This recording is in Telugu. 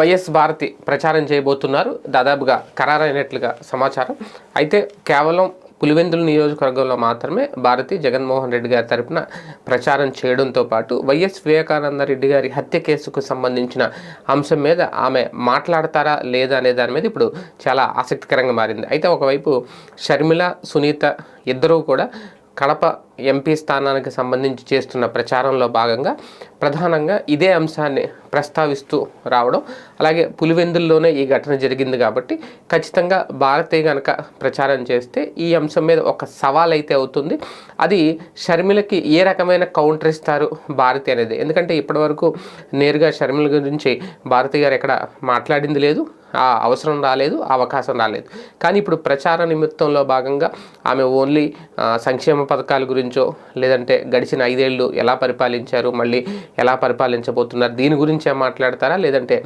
వైఎస్ భారతి ప్రచారం చేయబోతున్నారు. దాదాపుగా ఖరారైనట్లుగా సమాచారం. అయితే కేవలం పులివెందుల నియోజకవర్గంలో మాత్రమే భారతి జగన్మోహన్ రెడ్డి గారి తరపున ప్రచారం చేయడంతో పాటు వైఎస్ వివేకానంద రెడ్డి గారి హత్య కేసుకు సంబంధించిన అంశం మీద ఆమె మాట్లాడతారా లేదా అనే దాని మీద ఇప్పుడు చాలా ఆసక్తికరంగా మారింది. అయితే ఒకవైపు షర్మిల, సునీత ఇద్దరూ కూడా కడప ఎంపీ స్థానానికి సంబంధించి చేస్తున్న ప్రచారంలో భాగంగా ప్రధానంగా ఇదే అంశాన్ని ప్రస్తావిస్తూ రావడం, అలాగే పులివెందుల్లోనే ఈ ఘటన జరిగింది కాబట్టి ఖచ్చితంగా భారతి కనుక ప్రచారం చేస్తే ఈ అంశం మీద ఒక సవాల్ అయితే అవుతుంది. అది షర్మిలకి ఏ రకమైన కౌంటర్ ఇస్తారు భారతి అనేది. ఎందుకంటే ఇప్పటివరకు నేరుగా షర్మిల గురించి భారతి గారు ఎక్కడ మాట్లాడింది లేదు, ఆ అవసరం రాలేదు, ఆ అవకాశం రాలేదు. కానీ ఇప్పుడు ప్రచార నిమిత్తంలో భాగంగా ఆమె ఓన్లీ సంక్షేమ పథకాల గురించో లేదంటే గడిచిన 5 ఏళ్ళు ఎలా పరిపాలించారు, మళ్ళీ ఎలా పరిపాలించబోతున్నారు, దీని గురించే మాట్లాడతారా లేదంటే